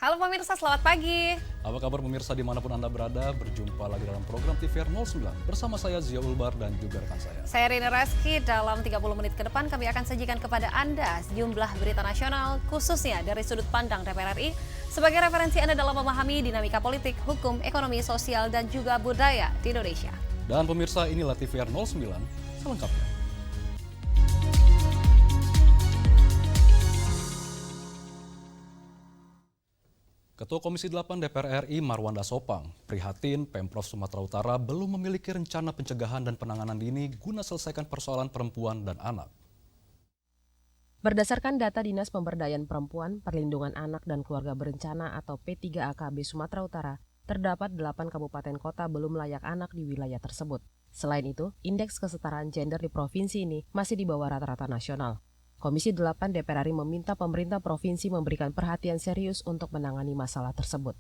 Halo pemirsa, selamat pagi. Apa kabar pemirsa dimanapun Anda berada, berjumpa lagi dalam program TVR 09 bersama saya Zia Ulbar dan juga rekan saya. Saya Rina Reski, dalam 30 menit ke depan kami akan sajikan kepada Anda sejumlah berita nasional khususnya dari sudut pandang DPR RI sebagai referensi Anda dalam memahami dinamika politik, hukum, ekonomi, sosial, dan juga budaya di Indonesia. Dan pemirsa, inilah TVR 09 selengkapnya. Ketua Komisi 8 DPR RI Marwanda Sopang prihatin Pemprov Sumatera Utara belum memiliki rencana pencegahan dan penanganan dini guna selesaikan persoalan perempuan dan anak. Berdasarkan data Dinas Pemberdayaan Perempuan, Perlindungan Anak dan Keluarga Berencana atau P3AKB Sumatera Utara, terdapat 8 kabupaten kota belum layak anak di wilayah tersebut. Selain itu, indeks kesetaraan gender di provinsi ini masih di bawah rata-rata nasional. Komisi 8 DPR RI meminta pemerintah provinsi memberikan perhatian serius untuk menangani masalah tersebut.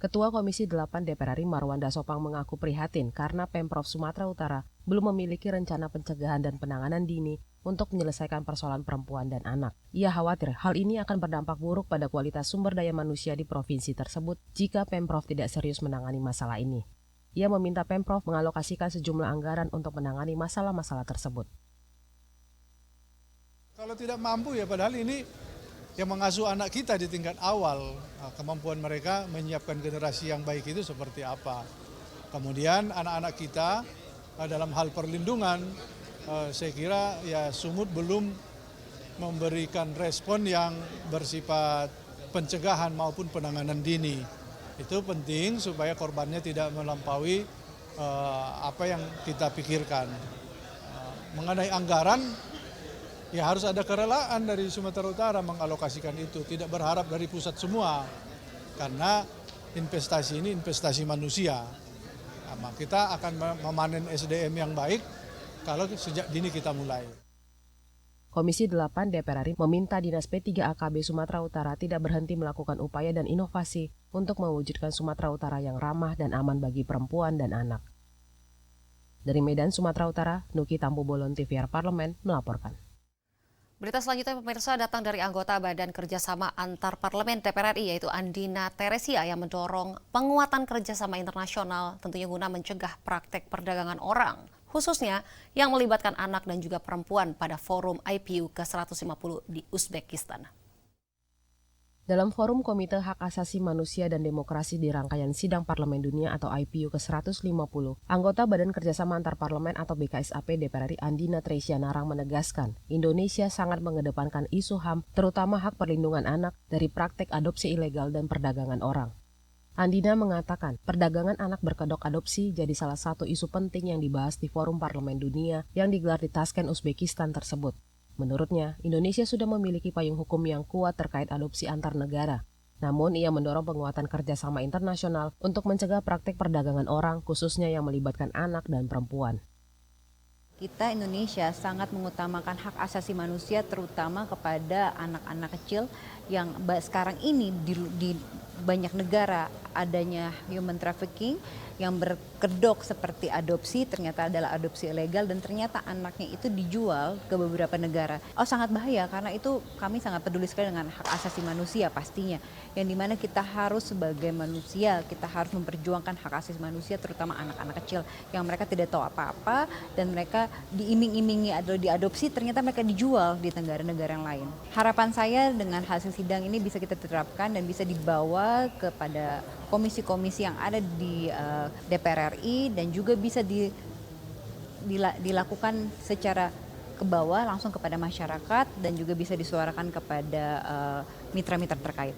Ketua Komisi 8 DPR RI Marwanda Sopang mengaku prihatin karena Pemprov Sumatera Utara belum memiliki rencana pencegahan dan penanganan dini untuk menyelesaikan persoalan perempuan dan anak. Ia khawatir hal ini akan berdampak buruk pada kualitas sumber daya manusia di provinsi tersebut jika Pemprov tidak serius menangani masalah ini. Ia meminta Pemprov mengalokasikan sejumlah anggaran untuk menangani masalah-masalah tersebut. Kalau tidak mampu ya padahal ini yang mengasuh anak kita di tingkat awal, kemampuan mereka menyiapkan generasi yang baik itu seperti apa. Kemudian anak-anak kita dalam hal perlindungan, saya kira ya Sumut belum memberikan respon yang bersifat pencegahan maupun penanganan dini. Itu penting supaya korbannya tidak melampaui apa yang kita pikirkan. Mengenai anggaran, ya harus ada kerelaan dari Sumatera Utara mengalokasikan itu, tidak berharap dari pusat semua. Karena investasi ini investasi manusia. Nah, kita akan memanen SDM yang baik kalau sejak dini kita mulai. Komisi 8 DPR RI meminta Dinas P3AKB Sumatera Utara tidak berhenti melakukan upaya dan inovasi untuk mewujudkan Sumatera Utara yang ramah dan aman bagi perempuan dan anak. Dari Medan, Sumatera Utara, Nuki Tampu Bolon, TVR Parlemen melaporkan. Berita selanjutnya pemirsa datang dari anggota Badan Kerjasama Antar Parlemen DPR RI yaitu Andina Teresia yang mendorong penguatan kerjasama internasional tentunya guna mencegah praktek perdagangan orang, khususnya yang melibatkan anak dan juga perempuan pada forum IPU ke-150 di Uzbekistan. Dalam forum Komite Hak Asasi Manusia dan Demokrasi di rangkaian Sidang Parlemen Dunia atau IPU ke-150, anggota Badan Kerjasama Antar Parlemen atau BKSAP DPR RI Andina Teresia Narang menegaskan, Indonesia sangat mengedepankan isu HAM, terutama hak perlindungan anak dari praktek adopsi ilegal dan perdagangan orang. Andina mengatakan, perdagangan anak berkedok adopsi jadi salah satu isu penting yang dibahas di forum Parlemen Dunia yang digelar di Tashkent, Uzbekistan tersebut. Menurutnya, Indonesia sudah memiliki payung hukum yang kuat terkait adopsi antar negara. Namun, ia mendorong penguatan kerjasama internasional untuk mencegah praktik perdagangan orang, khususnya yang melibatkan anak dan perempuan. Kita Indonesia sangat mengutamakan hak asasi manusia terutama kepada anak-anak kecil yang sekarang ini di banyak negara adanya human trafficking yang berkedok seperti adopsi ternyata adalah adopsi ilegal dan ternyata anaknya itu dijual ke beberapa negara. Sangat bahaya karena itu kami sangat peduli sekali dengan hak asasi manusia pastinya. Yang dimana kita harus sebagai manusia kita harus memperjuangkan hak asasi manusia terutama anak-anak kecil yang mereka tidak tahu apa-apa dan mereka diiming-imingi atau diadopsi ternyata mereka dijual di negara-negara yang lain. Harapan saya dengan hasil sidang ini bisa kita terapkan dan bisa dibawa kepada komisi-komisi yang ada di DPR RI dan juga bisa dilakukan secara ke bawah langsung kepada masyarakat dan juga bisa disuarakan kepada mitra-mitra terkait.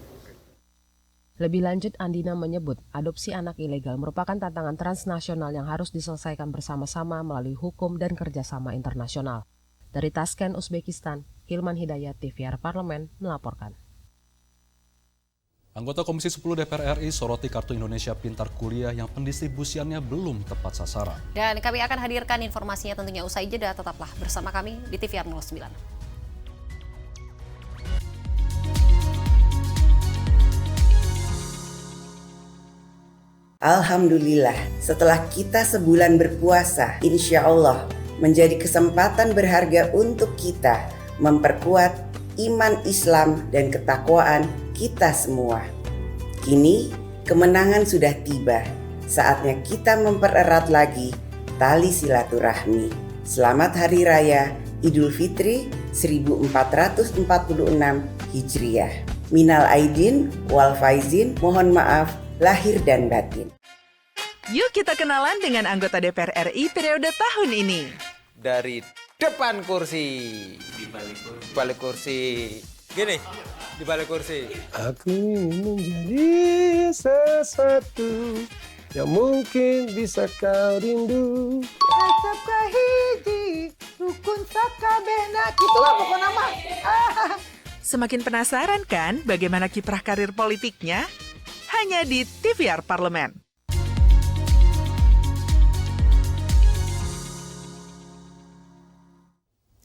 Lebih lanjut, Andina menyebut adopsi anak ilegal merupakan tantangan transnasional yang harus diselesaikan bersama-sama melalui hukum dan kerjasama internasional. Dari Tashkent, Uzbekistan, Hilman Hidayat, TVR Parlemen melaporkan. Anggota Komisi 10 DPR RI soroti Kartu Indonesia Pintar Kuliah yang pendistribusiannya belum tepat sasaran. Dan kami akan hadirkan informasinya tentunya usai jeda, tetaplah bersama kami di TVR 09. Alhamdulillah, setelah kita sebulan berpuasa, insya Allah menjadi kesempatan berharga untuk kita memperkuat iman Islam dan ketakwaan kita semua. Kini, kemenangan sudah tiba. Saatnya kita mempererat lagi tali silaturahmi. Selamat Hari Raya Idul Fitri 1446 Hijriah. Minal aidin wal faizin, mohon maaf lahir dan batin. Yuk kita kenalan dengan anggota DPR RI periode tahun ini. Dari depan kursi, di balik kursi, gini, di balik kursi. Aku ingin menjadi sesuatu yang mungkin bisa kau rindu. Acap kahiji, rukun sakabena. Itulah pokok nama. Semakin penasaran kan bagaimana kiprah karir politiknya? Hanya di TVR Parlemen.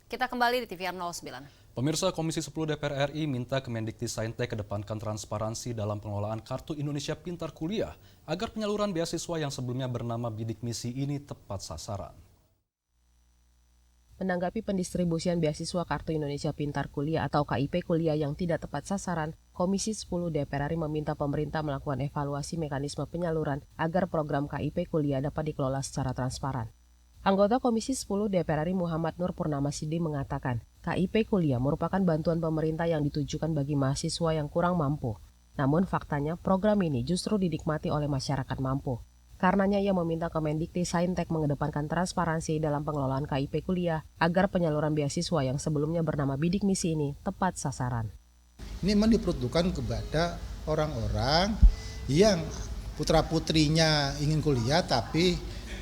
Kita kembali di TVR 09. Pemirsa, Komisi 10 DPR RI minta Kemendikti-Saintek kedepankan transparansi dalam pengelolaan Kartu Indonesia Pintar Kuliah agar penyaluran beasiswa yang sebelumnya bernama Bidik Misi ini tepat sasaran. Menanggapi pendistribusian beasiswa Kartu Indonesia Pintar Kuliah atau KIP Kuliah yang tidak tepat sasaran, Komisi 10 DPR RI meminta pemerintah melakukan evaluasi mekanisme penyaluran agar program KIP Kuliah dapat dikelola secara transparan. Anggota Komisi 10 DPR RI Muhammad Nur Purnamasidi mengatakan, KIP Kuliah merupakan bantuan pemerintah yang ditujukan bagi mahasiswa yang kurang mampu. Namun faktanya program ini justru dinikmati oleh masyarakat mampu. Karenanya ia meminta Kemendikti-Saintek mengedepankan transparansi dalam pengelolaan KIP Kuliah agar penyaluran beasiswa yang sebelumnya bernama Bidik Misi ini tepat sasaran. Ini memang diperuntukkan kepada orang-orang yang putra-putrinya ingin kuliah tapi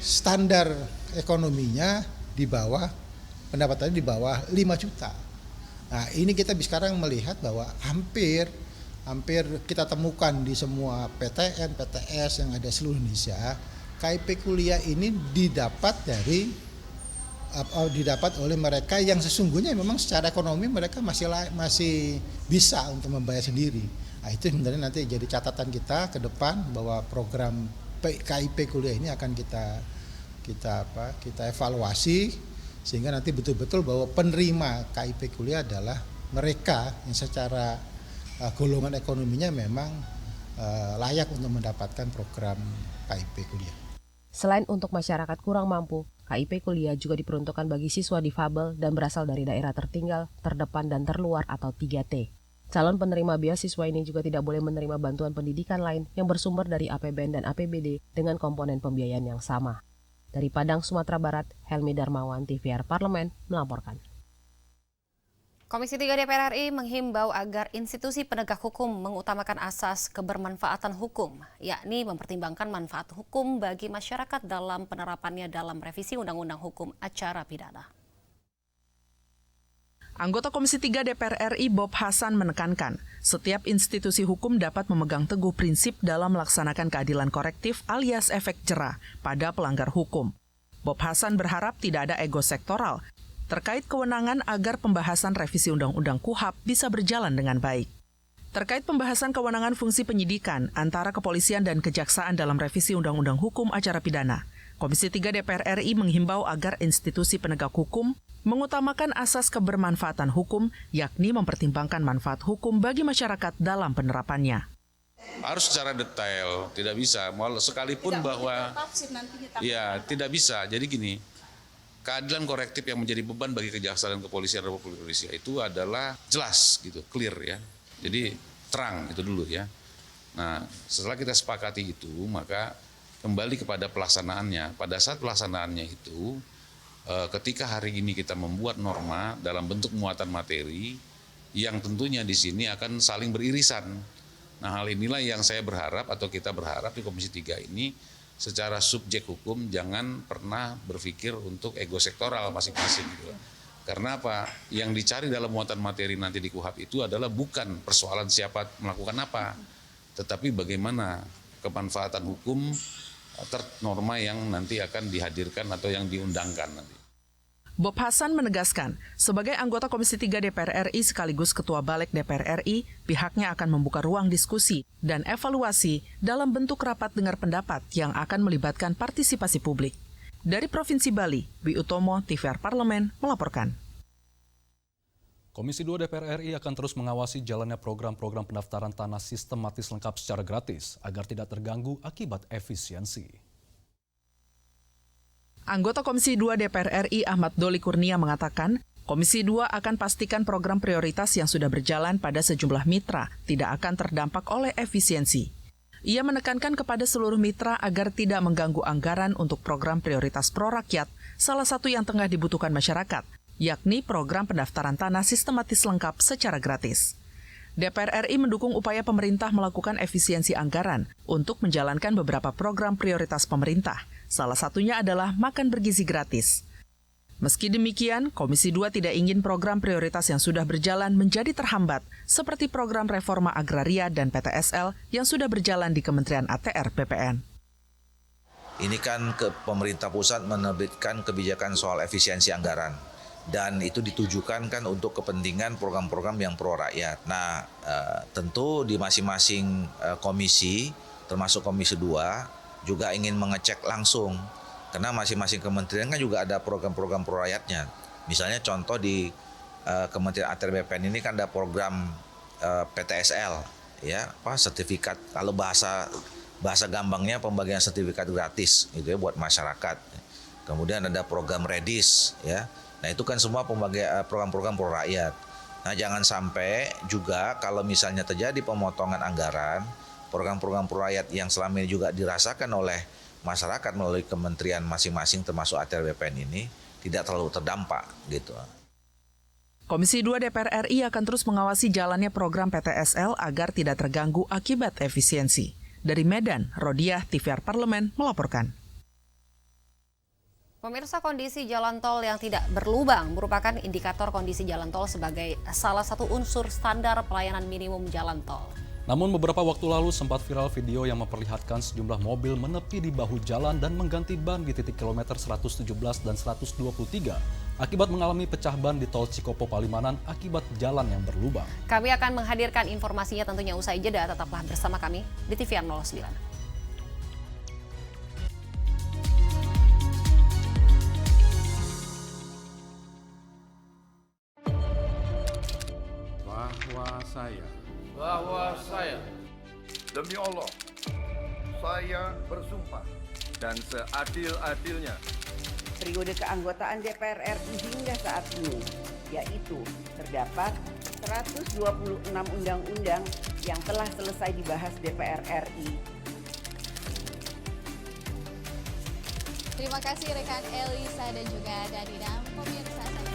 standar ekonominya di bawah, pendapatannya di bawah 5 juta. Nah, ini kita sekarang melihat bahwa hampir kita temukan di semua PTN, PTS yang ada seluruh Indonesia, KIP kuliah ini didapat oleh mereka yang sesungguhnya memang secara ekonomi mereka masih bisa untuk membayar sendiri. Nah, itu sebenarnya nanti jadi catatan kita ke depan bahwa program KIP kuliah ini akan kita evaluasi sehingga nanti betul-betul bahwa penerima KIP kuliah adalah mereka yang secara golongan ekonominya memang layak untuk mendapatkan program KIP kuliah. Selain untuk masyarakat kurang mampu, KIP Kuliah juga diperuntukkan bagi siswa difabel dan berasal dari daerah tertinggal, terdepan, dan terluar atau 3T. Calon penerima beasiswa ini juga tidak boleh menerima bantuan pendidikan lain yang bersumber dari APBN dan APBD dengan komponen pembiayaan yang sama. Dari Padang, Sumatera Barat, Helmi Darmawan, TVR Parlemen, melaporkan. Komisi 3 DPR RI menghimbau agar institusi penegak hukum mengutamakan asas kebermanfaatan hukum, yakni mempertimbangkan manfaat hukum bagi masyarakat dalam penerapannya dalam revisi Undang-Undang Hukum Acara Pidana. Anggota Komisi 3 DPR RI Bob Hasan menekankan, setiap institusi hukum dapat memegang teguh prinsip dalam melaksanakan keadilan korektif alias efek jera pada pelanggar hukum. Bob Hasan berharap tidak ada ego sektoral terkait kewenangan agar pembahasan revisi Undang-Undang KUHAP bisa berjalan dengan baik. Terkait pembahasan kewenangan fungsi penyidikan antara kepolisian dan kejaksaan dalam revisi Undang-Undang Hukum Acara Pidana, Komisi 3 DPR RI menghimbau agar institusi penegak hukum mengutamakan asas kebermanfaatan hukum, yakni mempertimbangkan manfaat hukum bagi masyarakat dalam penerapannya. Harus secara detail, tidak bisa. Sekalipun bahwa, ya tidak bisa. Jadi gini, keadilan korektif yang menjadi beban bagi kejaksaan dan kepolisian Republik Indonesia itu adalah jelas, gitu, clear ya. Jadi terang itu dulu ya. Nah, setelah kita sepakati itu, maka kembali kepada pelaksanaannya. Pada saat pelaksanaannya itu, ketika hari ini kita membuat norma dalam bentuk muatan materi yang tentunya di sini akan saling beririsan. Nah, hal inilah yang saya berharap atau kita berharap di Komisi 3 ini secara subjek hukum jangan pernah berpikir untuk ego sektoral masing-masing gitu. Karena apa? Yang dicari dalam muatan materi nanti di KUHAP itu adalah bukan persoalan siapa melakukan apa, tetapi bagaimana kemanfaatan hukum norma yang nanti akan dihadirkan atau yang diundangkan nanti. Bob Hasan menegaskan, sebagai anggota Komisi 3 DPR RI sekaligus Ketua Balik DPR RI, pihaknya akan membuka ruang diskusi dan evaluasi dalam bentuk rapat dengar pendapat yang akan melibatkan partisipasi publik. Dari Provinsi Bali, Dwi Utomo, TVR Parlemen, melaporkan. Komisi 2 DPR RI akan terus mengawasi jalannya program-program pendaftaran tanah sistematis lengkap secara gratis agar tidak terganggu akibat efisiensi. Anggota Komisi 2 DPR RI Ahmad Doli Kurnia mengatakan, Komisi 2 akan pastikan program prioritas yang sudah berjalan pada sejumlah mitra tidak akan terdampak oleh efisiensi. Ia menekankan kepada seluruh mitra agar tidak mengganggu anggaran untuk program prioritas pro-rakyat, salah satu yang tengah dibutuhkan masyarakat, yakni program pendaftaran tanah sistematis lengkap secara gratis. DPR RI mendukung upaya pemerintah melakukan efisiensi anggaran untuk menjalankan beberapa program prioritas pemerintah, salah satunya adalah makan bergizi gratis. Meski demikian, Komisi 2 tidak ingin program prioritas yang sudah berjalan menjadi terhambat, seperti program reforma agraria dan PTSL yang sudah berjalan di Kementerian ATR BPN. Ini kan pemerintah pusat menerbitkan kebijakan soal efisiensi anggaran. Dan itu ditujukan kan untuk kepentingan program-program yang pro rakyat. Nah, tentu di masing-masing komisi, termasuk Komisi 2, juga ingin mengecek langsung. Karena masing-masing kementerian kan juga ada program-program pro rakyatnya. Misalnya contoh di Kementerian ATR BPN ini kan ada program PTSL, ya, sertifikat. Kalau bahasa gampangnya pembagian sertifikat gratis, gitu ya, buat masyarakat. Kemudian ada program Redis, ya. Nah itu kan semua program-program pro rakyat. Nah jangan sampai juga kalau misalnya terjadi pemotongan anggaran, program-program pro rakyat yang selama ini juga dirasakan oleh masyarakat melalui kementerian masing-masing termasuk ATR BPN ini tidak terlalu terdampak gitu. Komisi 2 DPR RI akan terus mengawasi jalannya program PTSL agar tidak terganggu akibat efisiensi. Dari Medan, Rodiah, TVR Parlemen melaporkan. Pemirsa, kondisi jalan tol yang tidak berlubang merupakan indikator kondisi jalan tol sebagai salah satu unsur standar pelayanan minimum jalan tol. Namun beberapa waktu lalu sempat viral video yang memperlihatkan sejumlah mobil menepi di bahu jalan dan mengganti ban di titik kilometer 117 dan 123 akibat mengalami pecah ban di tol Cikopo Palimanan akibat jalan yang berlubang. Kami akan menghadirkan informasinya tentunya usai jeda, tetaplah bersama kami di TVR 09. Bahwa saya demi Allah saya bersumpah dan seadil-adilnya periode keanggotaan DPR RI hingga saat ini, yaitu terdapat 126 undang-undang yang telah selesai dibahas DPR RI. Terima kasih rekan Elisa dan juga Danina. Pemirsa, saya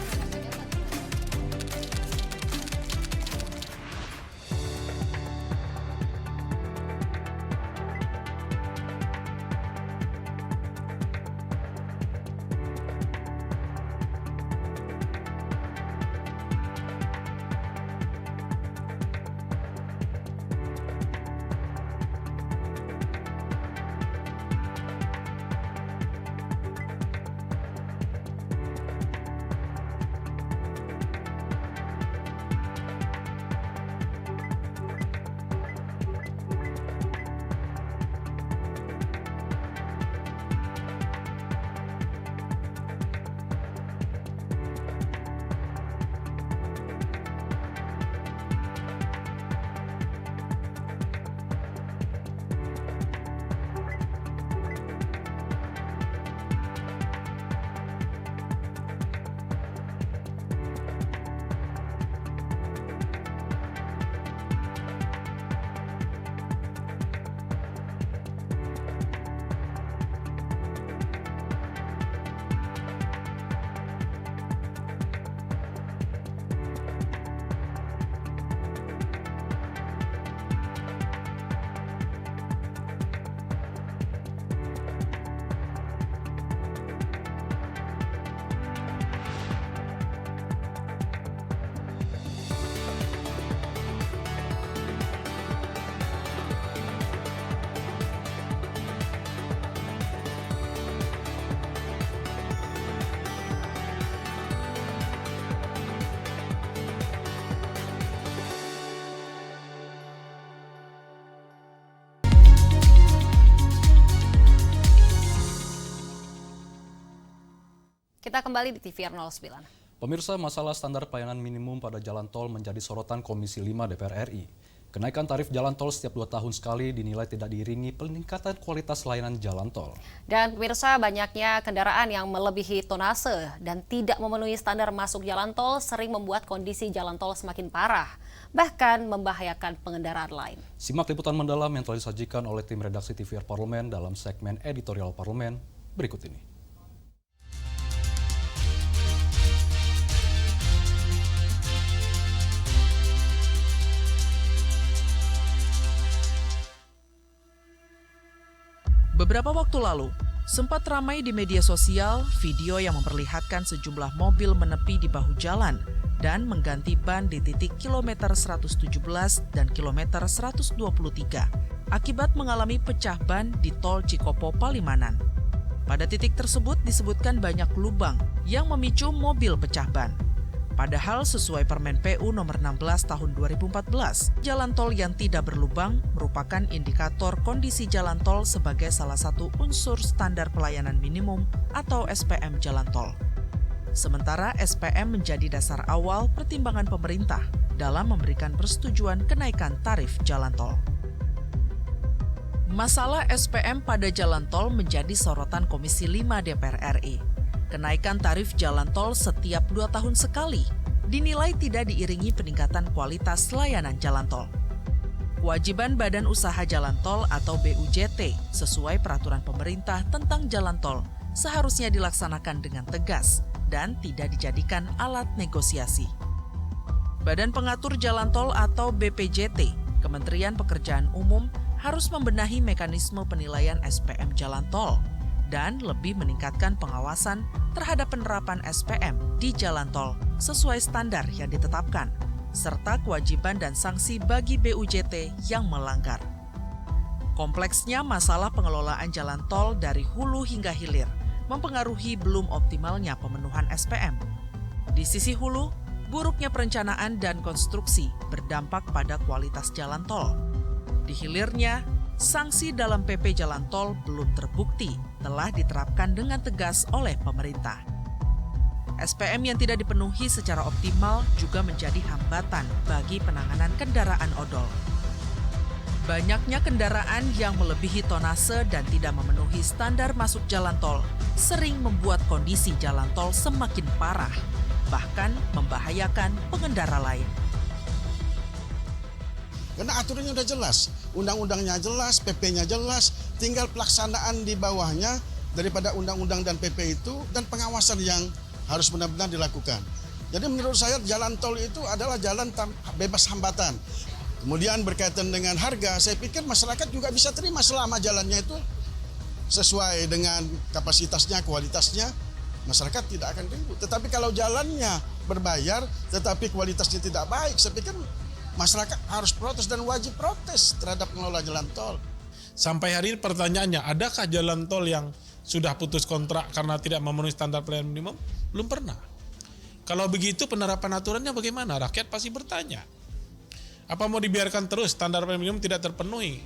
Kita kembali di TVR 09. Pemirsa, masalah standar pelayanan minimum pada jalan tol menjadi sorotan Komisi 5 DPR RI. Kenaikan tarif jalan tol setiap 2 tahun sekali dinilai tidak diiringi peningkatan kualitas layanan jalan tol. Dan pemirsa, banyaknya kendaraan yang melebihi tonase dan tidak memenuhi standar masuk jalan tol sering membuat kondisi jalan tol semakin parah, bahkan membahayakan pengendaraan lain. Simak liputan mendalam yang telah disajikan oleh tim redaksi TVR Parlemen dalam segmen editorial Parlemen berikut ini. Beberapa waktu lalu, sempat ramai di media sosial video yang memperlihatkan sejumlah mobil menepi di bahu jalan dan mengganti ban di titik kilometer 117 dan kilometer 123 akibat mengalami pecah ban di tol Cikopo Palimanan. Pada titik tersebut disebutkan banyak lubang yang memicu mobil pecah ban. Padahal sesuai Permen PU nomor 16 tahun 2014, jalan tol yang tidak berlubang merupakan indikator kondisi jalan tol sebagai salah satu unsur standar pelayanan minimum atau SPM jalan tol. Sementara SPM menjadi dasar awal pertimbangan pemerintah dalam memberikan persetujuan kenaikan tarif jalan tol. Masalah SPM pada jalan tol menjadi sorotan Komisi 5 DPR RI. Kenaikan tarif jalan tol setiap 2 tahun sekali dinilai tidak diiringi peningkatan kualitas layanan jalan tol. Kewajiban Badan Usaha Jalan Tol atau BUJT sesuai peraturan pemerintah tentang jalan tol seharusnya dilaksanakan dengan tegas dan tidak dijadikan alat negosiasi. Badan Pengatur Jalan Tol atau BPJT, Kementerian Pekerjaan Umum harus membenahi mekanisme penilaian SPM jalan tol dan lebih meningkatkan pengawasan terhadap penerapan SPM di jalan tol sesuai standar yang ditetapkan, serta kewajiban dan sanksi bagi BUJT yang melanggar. Kompleksnya masalah pengelolaan jalan tol dari hulu hingga hilir mempengaruhi belum optimalnya pemenuhan SPM. Di sisi hulu, buruknya perencanaan dan konstruksi berdampak pada kualitas jalan tol. Di hilirnya, sanksi dalam PP Jalan Tol belum terbukti telah diterapkan dengan tegas oleh pemerintah. SPM yang tidak dipenuhi secara optimal juga menjadi hambatan bagi penanganan kendaraan odol. Banyaknya kendaraan yang melebihi tonase dan tidak memenuhi standar masuk jalan tol sering membuat kondisi jalan tol semakin parah, bahkan membahayakan pengendara lain. Karena aturannya udah jelas, undang-undangnya jelas, PP-nya jelas, tinggal pelaksanaan di bawahnya daripada undang-undang dan PP itu dan pengawasan yang harus benar-benar dilakukan. Jadi menurut saya jalan tol itu adalah jalan bebas hambatan. Kemudian berkaitan dengan harga, saya pikir masyarakat juga bisa terima selama jalannya itu sesuai dengan kapasitasnya, kualitasnya, masyarakat tidak akan ribut. Tetapi kalau jalannya berbayar tetapi kualitasnya tidak baik, saya pikir masyarakat harus protes dan wajib protes terhadap pengelola jalan tol. Sampai hari ini pertanyaannya, adakah jalan tol yang sudah putus kontrak karena tidak memenuhi standar pelayanan minimum? Belum pernah. Kalau begitu penerapan aturannya bagaimana? Rakyat pasti bertanya. Apa mau dibiarkan terus standar pelayanan minimum tidak terpenuhi?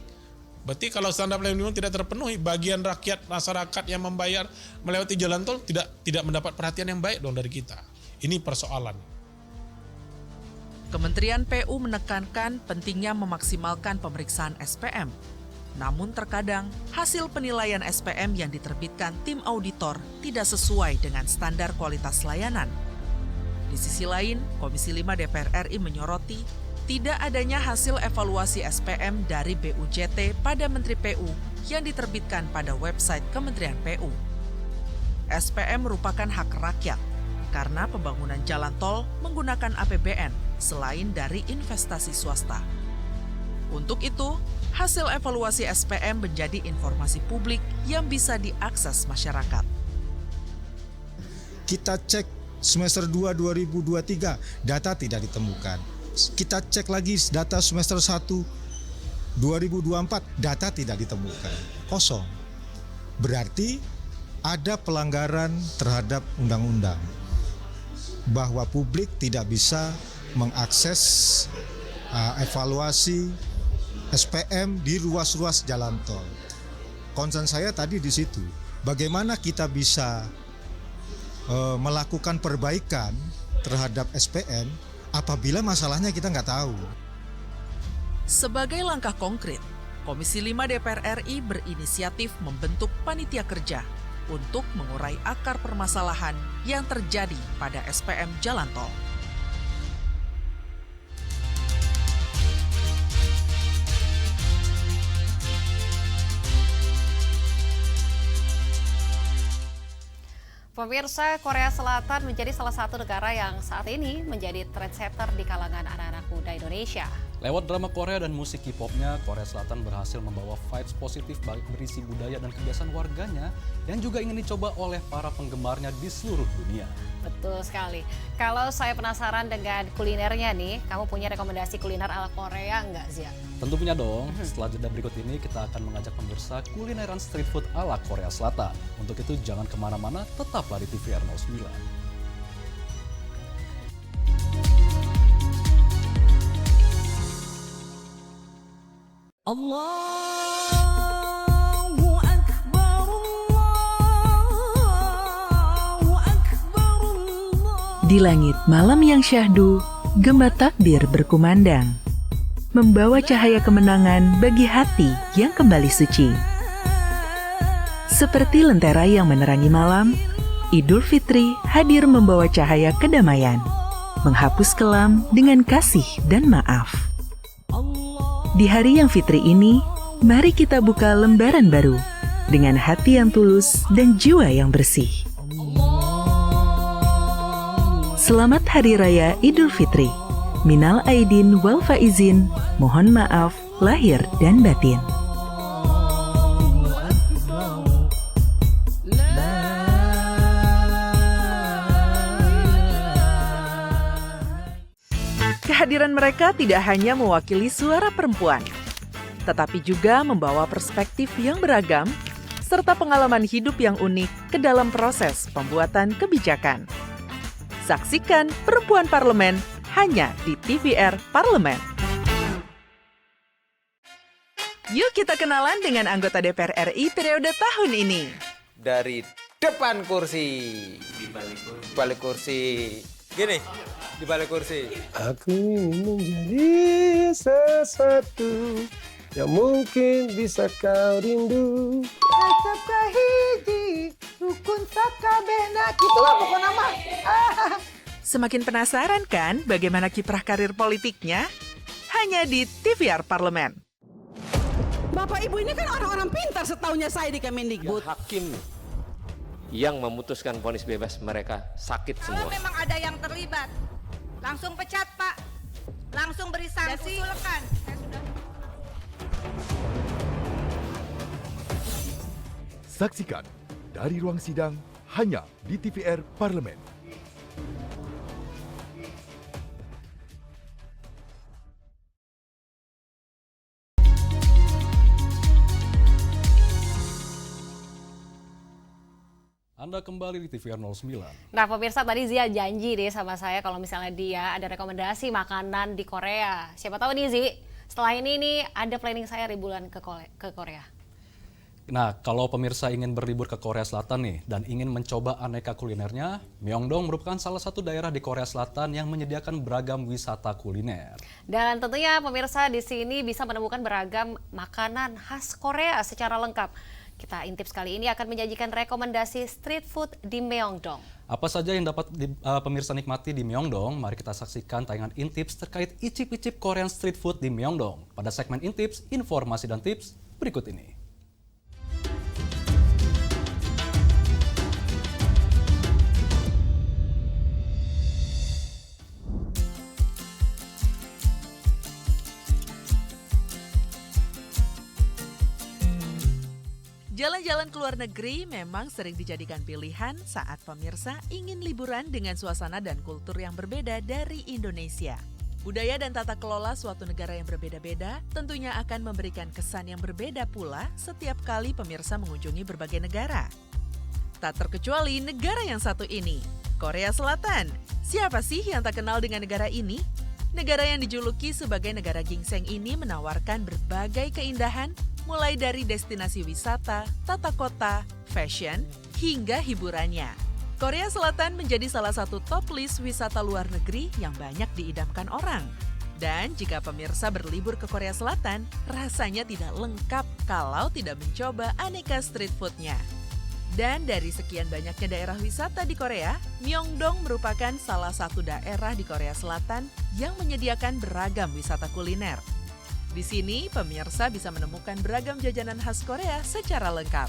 Berarti kalau standar pelayanan minimum tidak terpenuhi, bagian rakyat masyarakat yang membayar melewati jalan tol tidak mendapat perhatian yang baik dong dari kita. Ini persoalan. Kementerian PU menekankan pentingnya memaksimalkan pemeriksaan SPM. Namun terkadang hasil penilaian SPM yang diterbitkan tim auditor tidak sesuai dengan standar kualitas layanan. Di sisi lain, Komisi 5 DPR RI menyoroti tidak adanya hasil evaluasi SPM dari BUJT pada Menteri PU yang diterbitkan pada website Kementerian PU. SPM merupakan hak rakyat karena pembangunan jalan tol menggunakan APBN selain dari investasi swasta. Untuk itu, hasil evaluasi SPM menjadi informasi publik yang bisa diakses masyarakat. Kita cek semester 2 2023, data tidak ditemukan. Kita cek lagi data semester 1 2024, data tidak ditemukan. Kosong. Berarti ada pelanggaran terhadap undang-undang. Bahwa publik tidak bisa mengakses evaluasi SPM di ruas-ruas jalan tol. Concern saya tadi di situ. Bagaimana kita bisa melakukan perbaikan terhadap SPM apabila masalahnya kita nggak tahu. Sebagai langkah konkret, Komisi 5 DPR RI berinisiatif membentuk panitia kerja untuk mengurai akar permasalahan yang terjadi pada SPM Jalan Tol. Pemirsa, Korea Selatan menjadi salah satu negara yang saat ini menjadi trendsetter di kalangan anak-anak muda Indonesia. Lewat drama Korea dan musik K-popnya, Korea Selatan berhasil membawa vibes positif berisi budaya dan kebiasaan warganya yang juga ingin dicoba oleh para penggemarnya di seluruh dunia. Betul sekali. Kalau saya penasaran dengan kulinernya nih, kamu punya rekomendasi kuliner ala Korea nggak, Zia? Tentu punya dong. Setelah jeda berikut ini kita akan mengajak pemirsa kulineran street food ala Korea Selatan. Untuk itu jangan kemana-mana, tetaplah di TVR 09. Allahu Akbar, Allahu Akbar, Allah. Di langit malam yang syahdu, gema takbir berkumandang, membawa cahaya kemenangan bagi hati yang kembali suci. Seperti lentera yang menerangi malam, Idul Fitri hadir membawa cahaya kedamaian, menghapus kelam dengan kasih dan maaf. Di hari yang fitri ini, mari kita buka lembaran baru dengan hati yang tulus dan jiwa yang bersih. Selamat Hari Raya Idul Fitri. Minal aidin wal faizin, mohon maaf lahir dan batin. Kehadiran mereka tidak hanya mewakili suara perempuan, tetapi juga membawa perspektif yang beragam serta pengalaman hidup yang unik ke dalam proses pembuatan kebijakan. Saksikan Perempuan Parlemen hanya di TVR Parlemen. Yuk kita kenalan dengan anggota DPR RI periode tahun ini. Dari depan kursi, di balik kursi. Gini, di balik kursi. Aku ingin menjadi sesuatu yang mungkin bisa kau rindu. Acap kahiji, rukun sakabena. Gitulah pokok nama. Semakin penasaran kan bagaimana kiprah karir politiknya? Hanya di TVR Parlemen. Bapak Ibu ini kan orang-orang pintar setaunya saya di Kemendikbud. Ya, hakim yang memutuskan vonis bebas mereka sakit semua. Kalau memang ada yang terlibat, langsung pecat Pak, langsung beri sanksi. Usulkan. Saya sudah. Saksikan dari ruang sidang hanya di TVR Parlemen. Anda kembali di TVR 09. Nah pemirsa, tadi Zia janji deh sama saya kalau misalnya dia ada rekomendasi makanan di Korea. Siapa tahu nih Zi, setelah ini nih ada planning saya liburan ke Korea. Nah, kalau pemirsa ingin berlibur ke Korea Selatan nih dan ingin mencoba aneka kulinernya, Myeongdong merupakan salah satu daerah di Korea Selatan yang menyediakan beragam wisata kuliner. Dan tentunya pemirsa di sini bisa menemukan beragam makanan khas Korea secara lengkap. Kita intip kali ini akan menyajikan rekomendasi street food di Myeongdong. Apa saja yang dapat pemirsa nikmati di Myeongdong? Mari kita saksikan tayangan Intips terkait icip-icip Korean street food di Myeongdong. Pada segmen Intips, informasi dan tips berikut ini. Jalan-jalan ke luar negeri memang sering dijadikan pilihan saat pemirsa ingin liburan dengan suasana dan kultur yang berbeda dari Indonesia. Budaya dan tata kelola suatu negara yang berbeda-beda tentunya akan memberikan kesan yang berbeda pula setiap kali pemirsa mengunjungi berbagai negara. Tak terkecuali negara yang satu ini, Korea Selatan. Siapa sih yang tak kenal dengan negara ini? Negara yang dijuluki sebagai negara ginseng ini menawarkan berbagai keindahan mulai dari destinasi wisata, tata kota, fashion, hingga hiburannya. Korea Selatan menjadi salah satu top list wisata luar negeri yang banyak diidamkan orang. Dan jika pemirsa berlibur ke Korea Selatan, rasanya tidak lengkap kalau tidak mencoba aneka street food-nya. Dan dari sekian banyaknya daerah wisata di Korea, Myeongdong merupakan salah satu daerah di Korea Selatan yang menyediakan beragam wisata kuliner. Di sini, pemirsa bisa menemukan beragam jajanan khas Korea secara lengkap.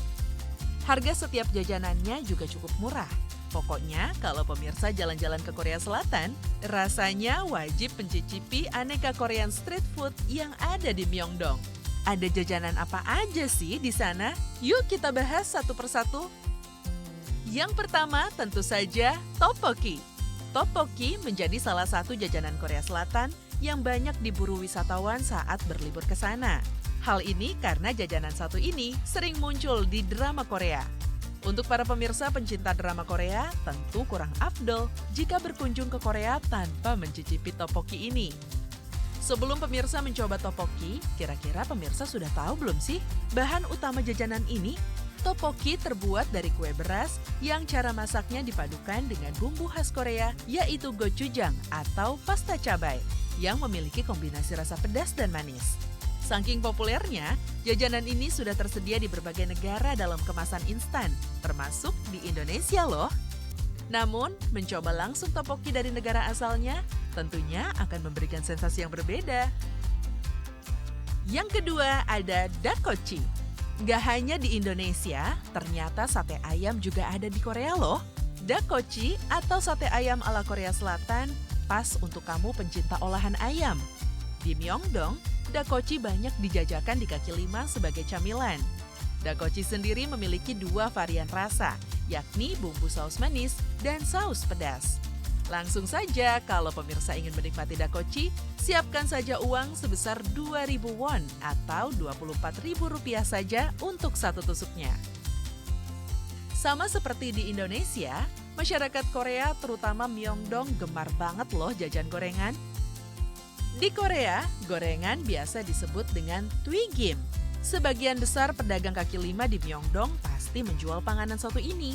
Harga setiap jajanannya juga cukup murah. Pokoknya, kalau pemirsa jalan-jalan ke Korea Selatan, rasanya wajib mencicipi aneka Korean street food yang ada di Myeongdong. Ada jajanan apa aja sih di sana? Yuk kita bahas satu persatu. Yang pertama tentu saja tteokbokki. Tteokbokki menjadi salah satu jajanan Korea Selatan yang banyak diburu wisatawan saat berlibur ke sana. Hal ini karena jajanan satu ini sering muncul di drama Korea. Untuk para pemirsa pencinta drama Korea, tentu kurang afdol jika berkunjung ke Korea tanpa mencicipi tteokbokki ini. Sebelum pemirsa mencoba tteokbokki, kira-kira pemirsa sudah tahu belum sih bahan utama jajanan ini? Tteokbokki terbuat dari kue beras yang cara masaknya dipadukan dengan bumbu khas Korea, yaitu gochujang atau pasta cabai, yang memiliki kombinasi rasa pedas dan manis. Saking populernya, jajanan ini sudah tersedia di berbagai negara dalam kemasan instan, termasuk di Indonesia loh. Namun, mencoba langsung tteokbokki dari negara asalnya tentunya akan memberikan sensasi yang berbeda. Yang kedua ada dakgochi. Gak hanya di Indonesia, ternyata sate ayam juga ada di Korea loh. Dakgochi atau sate ayam ala Korea Selatan pas untuk kamu pencinta olahan ayam. Di Myeongdong, dakgochi banyak dijajakan di kaki lima sebagai camilan. Dakgochi sendiri memiliki dua varian rasa, yakni bumbu saus manis dan saus pedas. Langsung saja, kalau pemirsa ingin menikmati dakgochi, siapkan saja uang sebesar 2.000 won atau Rp24.000 saja untuk satu tusuknya. Sama seperti di Indonesia, masyarakat Korea terutama Myeongdong gemar banget loh jajan gorengan. Di Korea, gorengan biasa disebut dengan twigim. Sebagian besar pedagang kaki lima di Myeongdong pasti menjual panganan satu ini.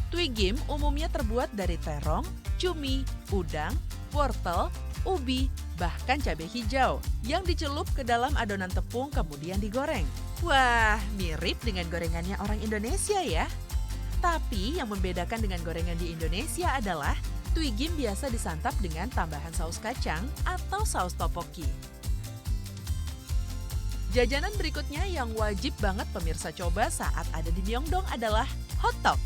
Twigim umumnya terbuat dari terong, cumi, udang, wortel, ubi, bahkan cabai hijau yang dicelup ke dalam adonan tepung kemudian digoreng. Wah, mirip dengan gorengannya orang Indonesia ya. Tapi yang membedakan dengan gorengan di Indonesia adalah twigim biasa disantap dengan tambahan saus kacang atau saus tteokbokki. Jajanan berikutnya yang wajib banget pemirsa coba saat ada di Myeongdong adalah hotdog.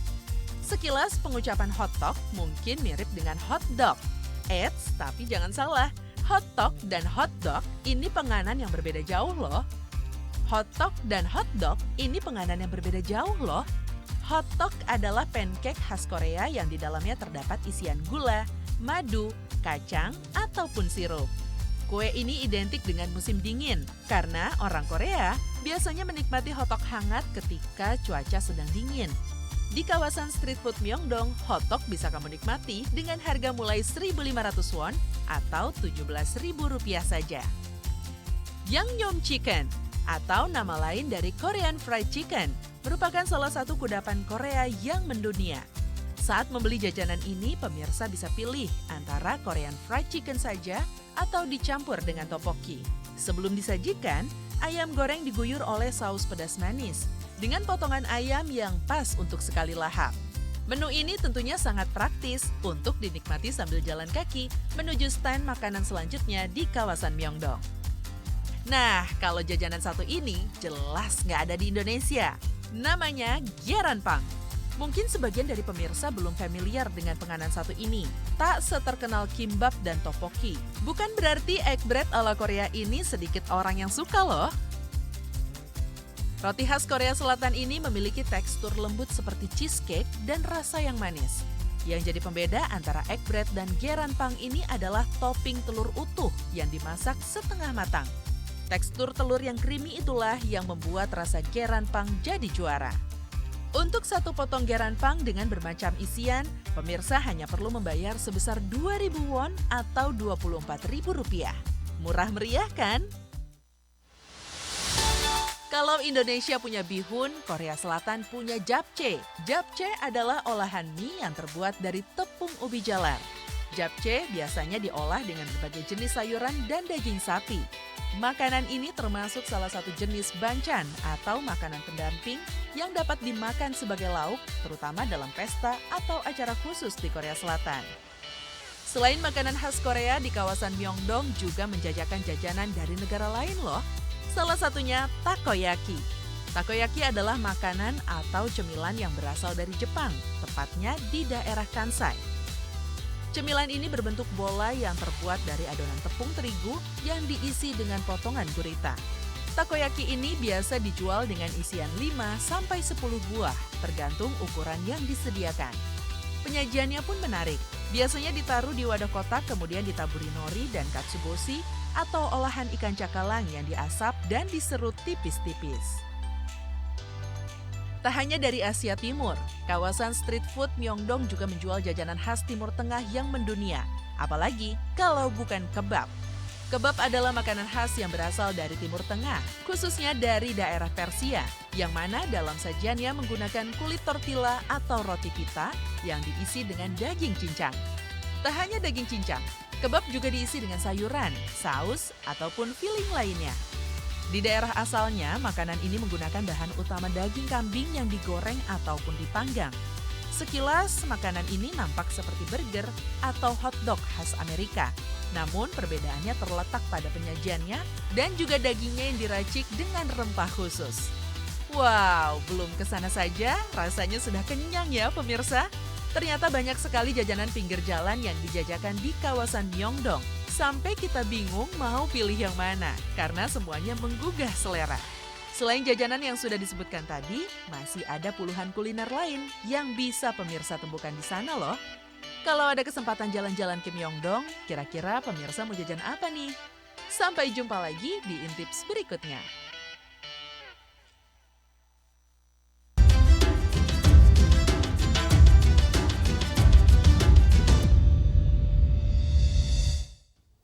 Sekilas pengucapan hotdog mungkin mirip dengan hotdog. Eits, tapi jangan salah, hotdog dan hotdog ini penganan yang berbeda jauh loh. Hotdog dan hotdog ini penganan yang berbeda jauh loh. Hotdog adalah pancake khas Korea yang di dalamnya terdapat isian gula, madu, kacang, ataupun sirup. Kue ini identik dengan musim dingin karena orang Korea biasanya menikmati hotdog hangat ketika cuaca sedang dingin. Di kawasan street food Myeongdong, hotdog bisa kamu nikmati dengan harga mulai 1.500 won atau Rp17.000 saja. Yangnyeom chicken atau nama lain dari Korean fried chicken merupakan salah satu kudapan Korea yang mendunia. Saat membeli jajanan ini, pemirsa bisa pilih antara Korean fried chicken saja atau dicampur dengan tteokbokki. Sebelum disajikan, ayam goreng diguyur oleh saus pedas manis dengan potongan ayam yang pas untuk sekali lahap. Menu ini tentunya sangat praktis untuk dinikmati sambil jalan kaki menuju stand makanan selanjutnya di kawasan Myeongdong. Nah, kalau jajanan satu ini jelas nggak ada di Indonesia. Namanya gyeranpang. Mungkin sebagian dari pemirsa belum familiar dengan penganan satu ini. Tak seterkenal kimbap dan tteokbokki. Bukan berarti egg bread ala Korea ini sedikit orang yang suka loh. Roti khas Korea Selatan ini memiliki tekstur lembut seperti cheesecake dan rasa yang manis. Yang jadi pembeda antara egg bread dan gyeranpang ini adalah topping telur utuh yang dimasak setengah matang. Tekstur telur yang creamy itulah yang membuat rasa gyeranpang jadi juara. Untuk satu potong gyeranpang dengan bermacam isian, pemirsa hanya perlu membayar sebesar 2.000 won atau Rp24.000. Murah meriah kan? Kalau Indonesia punya bihun, Korea Selatan punya japchae. Japchae adalah olahan mie yang terbuat dari tepung ubi jalar. Japchae biasanya diolah dengan berbagai jenis sayuran dan daging sapi. Makanan ini termasuk salah satu jenis banchan atau makanan pendamping yang dapat dimakan sebagai lauk, terutama dalam pesta atau acara khusus di Korea Selatan. Selain makanan khas Korea, di kawasan Myeongdong juga menjajakan jajanan dari negara lain loh. Salah satunya takoyaki. Takoyaki adalah makanan atau cemilan yang berasal dari Jepang, tepatnya di daerah Kansai. Cemilan ini berbentuk bola yang terbuat dari adonan tepung terigu yang diisi dengan potongan gurita. Takoyaki ini biasa dijual dengan isian 5-10 buah, tergantung ukuran yang disediakan. Penyajiannya pun menarik. Biasanya ditaruh di wadah kotak kemudian ditaburi nori dan katsuboshi atau olahan ikan cakalang yang diasap dan diserut tipis-tipis. Tak hanya dari Asia Timur, kawasan street food Myeongdong juga menjual jajanan khas Timur Tengah yang mendunia. Apalagi kalau bukan kebab. Kebab adalah makanan khas yang berasal dari Timur Tengah, khususnya dari daerah Persia, yang mana dalam sajiannya menggunakan kulit tortilla atau roti pita yang diisi dengan daging cincang. Tak hanya daging cincang, kebab juga diisi dengan sayuran, saus, ataupun filling lainnya. Di daerah asalnya, makanan ini menggunakan bahan utama daging kambing yang digoreng ataupun dipanggang. Sekilas, makanan ini nampak seperti burger atau hotdog khas Amerika. Namun, perbedaannya terletak pada penyajiannya dan juga dagingnya yang diracik dengan rempah khusus. Wow, belum kesana saja, rasanya sudah kenyang ya pemirsa. Ternyata banyak sekali jajanan pinggir jalan yang dijajakan di kawasan Myeongdong. Sampai kita bingung mau pilih yang mana, karena semuanya menggugah selera. Selain jajanan yang sudah disebutkan tadi, masih ada puluhan kuliner lain yang bisa pemirsa temukan di sana loh. Kalau ada kesempatan jalan-jalan ke Myeongdong, kira-kira pemirsa mau jajan apa nih? Sampai jumpa lagi di Intips berikutnya.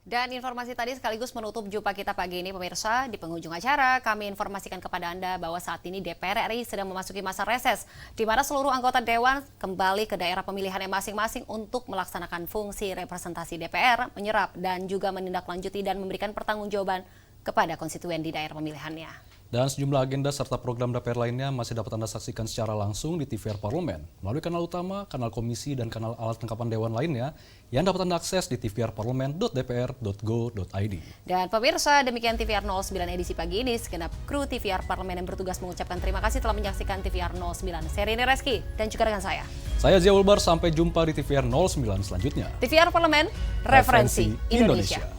Dan informasi tadi sekaligus menutup jumpa kita pagi ini pemirsa. Di penghujung acara, kami informasikan kepada Anda bahwa saat ini DPR RI sedang memasuki masa reses, di mana seluruh anggota Dewan kembali ke daerah pemilihannya masing-masing untuk melaksanakan fungsi representasi DPR, menyerap dan juga menindaklanjuti dan memberikan pertanggungjawaban kepada konstituen di daerah pemilihannya. Dan sejumlah agenda serta program DPR lainnya masih dapat Anda saksikan secara langsung di TVR Parlemen, melalui kanal utama, kanal komisi, dan kanal alat kelengkapan Dewan lainnya yang dapat Anda akses di tvrparlemen.dpr.go.id. Dan pemirsa, demikian TVR 09 edisi pagi ini. Segenap kru TVR Parlemen yang bertugas mengucapkan terima kasih telah menyaksikan TVR 09. Saya Rini Reski, dan juga dengan saya Zia Ulbar, sampai jumpa di TVR 09 selanjutnya. TVR Parlemen, referensi Indonesia.